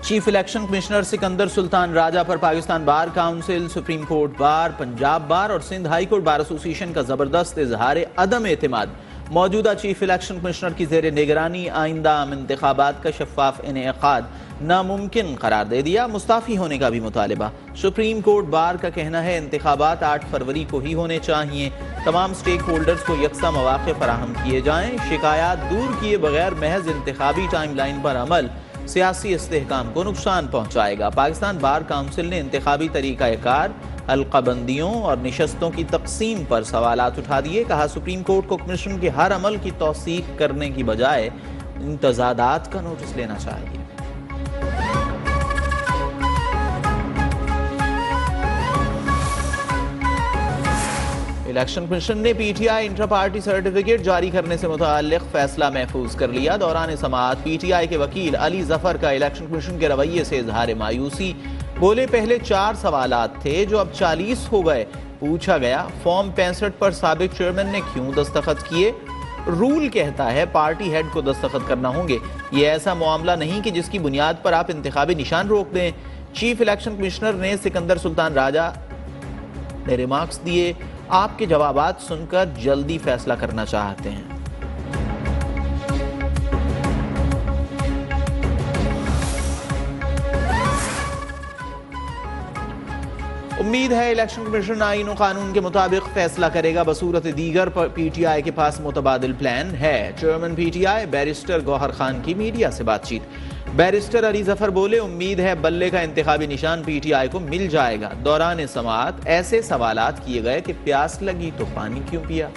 Chief election commissioner Sikandar Sultan Raja पर Pakistan bar council, supreme court bar, Punjab bar और Sindh high court bar association का जबरदस्त इजहार अदम एतमाद। मौजूदा चीफ इलेक्शन कमिश्नर की जेर निगरानी आइंदा आम इंतखाबात का शफाफ इनेकाद नामुमकिन करार दे दिया। मुस्ताफी होने का भी मुतालिबा। सुप्रीम कोर्ट बार का कहना है इंतखाबात 8 फरवरी को ही होने चाहिए। तमाम स्टेक होल्डर्स को यकसा मौके फराहम किए जाएं। शिकायत दूर किए बगैर महज इंतखाबी टाइम लाइन पर अमल सियासी इस्तेहकाम को नुकसान पहुंचाएगा। पाकिस्तान बार काउंसिल ने इंतखाबी तरीक़ाकार, हल्काबंदियों और निशस्तों की तकसीम पर सवालात उठा दिए। कहा सुप्रीम कोर्ट को कमीशन के हर अमल की तौसीक करने की बजाय इन तजादात का नोटिस लेना चाहिए। इलेक्शन कमीशन ने पीटीआई इंट्रा पार्टी सर्टिफिकेट जारी करने से मुताल्लिक फैसला महफूज कर लिया। दौरान समाअत पीटीआई के वकील अली जफर का इलेक्शन कमीशन के रवैये से इजहार मायूसी। बोले पहले 4 सवालात थे जो अब 40 हो गए। पूछा गया फॉर्म 65 पर साबिक चेयरमैन ने क्यों दस्तखत किए। रूल कहता है पार्टी हेड को दस्तखत करना होंगे। ये ऐसा मामला नहीं कि जिसकी बुनियाद पर आप इंतखाबी निशान रोक दें। चीफ इलेक्शन कमिश्नर ने सिकंदर सुल्तान राजा ने रिमार्क्स दिए। आपके जवाबात सुनकर जल्दी फैसला करना चाहते हैं। उम्मीद है इलेक्शन कमीशन आईन और कानून के मुताबिक फैसला करेगा। बसूरत दीगर पर पीटीआई के पास मुतबादिल प्लान है। Chairman PTI barrister Gohar Khan की मीडिया से बातचीत। बैरिस्टर अली जफर बोले उम्मीद है बल्ले का इंतखाबी निशान पीटीआई को मिल जाएगा। दौरान समाअत ऐसे सवालात किए गए कि प्यास लगी तो पानी क्यों पिया।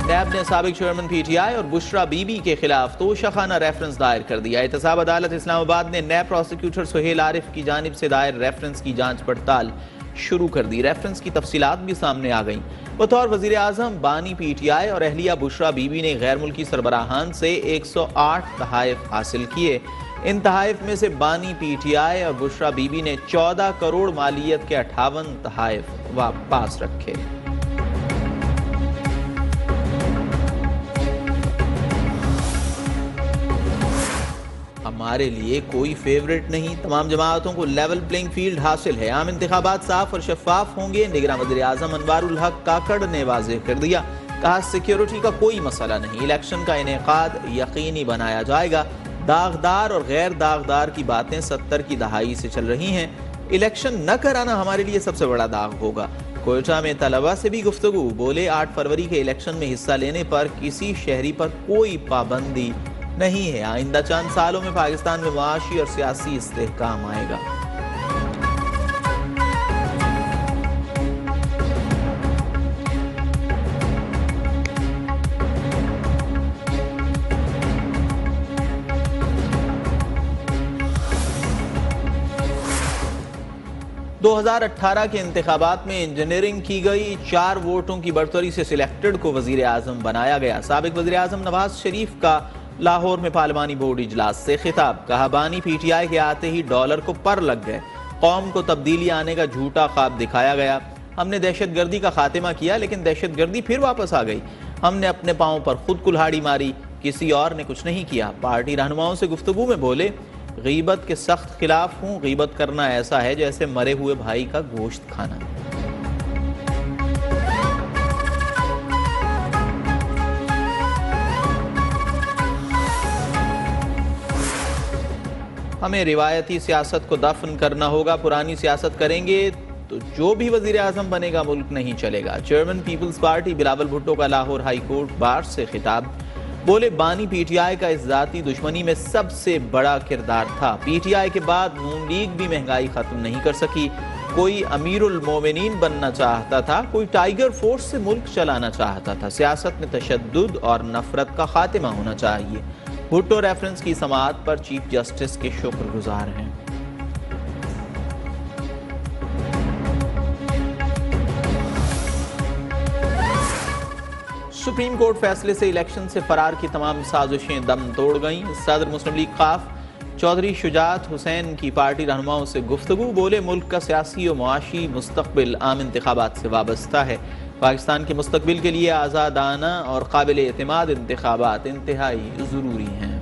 नैब ने साबिक चेयरमैन पीटीआई और बुशरा बीबी के खिलाफ तोशाखाना रेफरेंस दायर कर दिया। एहतसाब अदालत इस्लामाबाद ने नैब प्रोसिक्यूटर सुहेल आरिफ की जानिब से दायर रेफरेंस की जांच पड़ताल शुरू कर दी। रेफरेंस की तफसीलात भी सामने आ गईं। बतौर वजीर आजम बानी पीटीआई और अहलिया बुशरा बीबी ने गैर मुल्की सरबराहान से 108 तहाइफ हासिल किए। इन तहाइफ में से बानी पीटीआई और बुशरा बीबी ने 14 करोड़ मालियत के 58 तहाइफ पास रखे। हमारे लिए कोई फेवरेट नहीं। तमाम जमातों को लेवल प्लेइंग फील्ड हासिल है। आम इंतखाबात साफ और शफाफ होंगे। निगरान वज़ीर आज़म अनवारुल हक काकड़ ने वाज़ेह कर दिया। कहा सिक्योरिटी का कोई मसला नहीं। इलेक्शन का इनेकाद यकीनी बनाया जाएगा। दागदार और गैर दागदार की बातें 70 की दहाई से चल रही हैं। इलेक्शन न कराना हमारे लिए सबसे बड़ा दाग होगा। कोयटा में तलबा से भी गुफ्तगू। बोले 8 फरवरी के इलेक्शन में हिस्सा लेने पर किसी शहरी पर कोई पाबंदी नहीं है। आइंदा चंद सालों में पाकिस्तान में माशी और सियासी इस्तेहकाम आएगा। दो 2018 के इंतखाबात में इंजीनियरिंग की गई। 4 वोटों की बढ़तरी से सिलेक्टेड को वजीर आजम बनाया गया। साबिक वजीर आजम नवाज शरीफ का लाहौर में पार्लिमानी बोर्ड इजलास से खिताब। कहा बानी पीटीआई के आते ही डॉलर को पर लग गए। कौम को तब्दीली आने का झूठा ख्वाब दिखाया गया। हमने दहशतगर्दी का खात्मा किया लेकिन दहशतगर्दी फिर वापस आ गई। हमने अपने पांव पर खुद कुल्हाड़ी मारी, किसी और ने कुछ नहीं किया। पार्टी रहनुमाओं से गुफ्तगू में बोले गीबत के सख्त खिलाफ हूँ। गीबत करना ऐसा है जैसे मरे हुए भाई का गोश्त खाना। हमें रिवायती सियासत को दफन करना होगा। पुरानी सियासत करेंगे तो जो भी वजीर आजम बनेगा मुल्क नहीं चलेगा। Chairman Peoples Party Bilawal Bhutto का लाहौर हाई कोर्ट बार से खिताब। बोले बानी पीटीआई का इस जाती दुश्मनी में सबसे बड़ा किरदार था। पीटीआई के बाद नून लीग भी महंगाई खत्म नहीं कर सकी। कोई अमीरुल मोमिनीन बनना चाहता था, कोई टाइगर फोर्स से मुल्क चलाना चाहता था। सियासत में तशद्दुद और नफरत का खात्मा होना चाहिए। भुट्टो रेफरेंस की समाअत पर चीफ जस्टिस के शुक्रगुजार हैं। सुप्रीम कोर्ट फैसले से इलेक्शन से फरार की तमाम साजिशें दम तोड़ गईं। सदर मुस्लिम लीग खाफ चौधरी शुजात हुसैन की पार्टी रहनुमाओं से गुफ्तगू। बोले मुल्क का सियासी और मुआशी मुस्तकबिल आम इंतखाबात से वाबस्ता है। पाकिस्तान के मुस्तकबिल के लिए आज़ादाना और काबिल एतमाद इंतखाबात इंतहाई ज़रूरी हैं।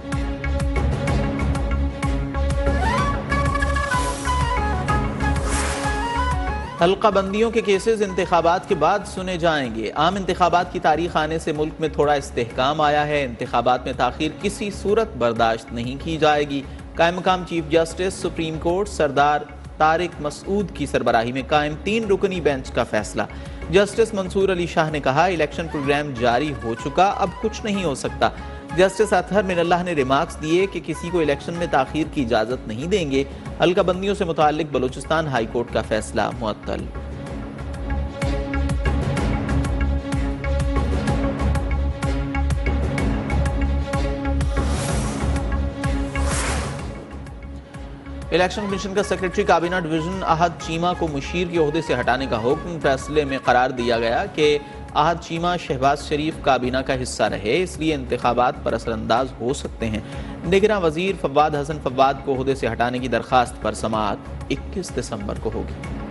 हल्का बंदियों के केसेस इंतखाबात के बाद सुने जाएंगे। आम इंतखाबात की तारीख आने से मुल्क में थोड़ा इस्तेहकाम आया है। इंतखाबात में ताखीर किसी सूरत बर्दाश्त नहीं की जाएगी। कायम मकाम चीफ जस्टिस सुप्रीम कोर्ट सरदार तारिक मसूद की सरबराही में कायम 3 रुकनी बेंच का फैसला। जस्टिस मंसूर अली शाह ने कहा, इलेक्शन प्रोग्राम जारी हो चुका, अब कुछ नहीं हो सकता। जस्टिस अतहर मिनल्लाह ने रिमार्क्स दिए कि किसी को इलेक्शन में ताखीर की इजाज़त नहीं देंगे। हल्का बंदियों से मुताल्लिक बलूचिस्तान हाई कोर्ट का फैसला मुअत्तल। इलेक्शन कमीशन का सेक्रेटरी काबीना डिवीजन अहद चीमा को मुशीर के ओहदे से हटाने का हुक्म। फैसले में करार दिया गया कि अहद चीमा शहबाज शरीफ काबीना का हिस्सा रहे, इसलिए इंतखाबात पर असरअंदाज हो सकते हैं। निगरां वजीर फवाद हसन फवाद को ओहदे से हटाने की दरखास्त पर समाअत 21 दिसंबर को होगी।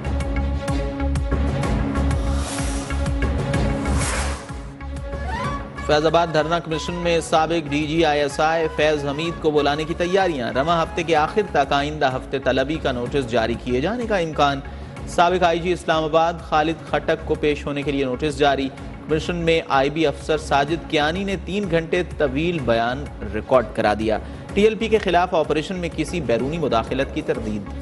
फैजाबाद धरना कमीशन में साबिक DGISI फैज हमीद को बुलाने की तैयारियां। रवा हफ्ते के आखिर तक आइंदा हफ्ते तलबी का नोटिस जारी किए जाने का इम्कान। साबिक IG इस्लामाबाद खालिद खटक को पेश होने के लिए नोटिस जारी। कमीशन में IB अफसर साजिद कियानी ने 3 घंटे तवील बयान रिकॉर्ड करा दिया। TLP के खिलाफ ऑपरेशन में किसी बैरूनी मुदाखलत की तरदीद।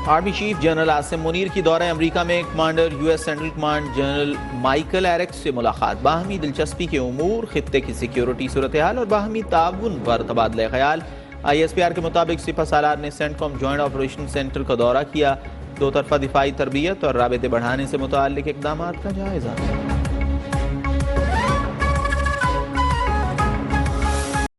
Army chief general Asim Munir की दौरे अमरीका में commander US central command general Michael Erik's से मुलाकात। बाहमी दिलचस्पी के उमूर, खित्ते की सिक्योरिटी सूरत हाल और बाहमी ताउन पर तबादला ख्याल। ISPR के मुताबिक सिपह सालार ने सेंटकॉम जॉइंट ऑपरेशन सेंटर का दौरा किया। 2 तरफा दिफाई तरबियत और राबते बढ़ाने से मुताल्लिक इक़दामात का जायजा।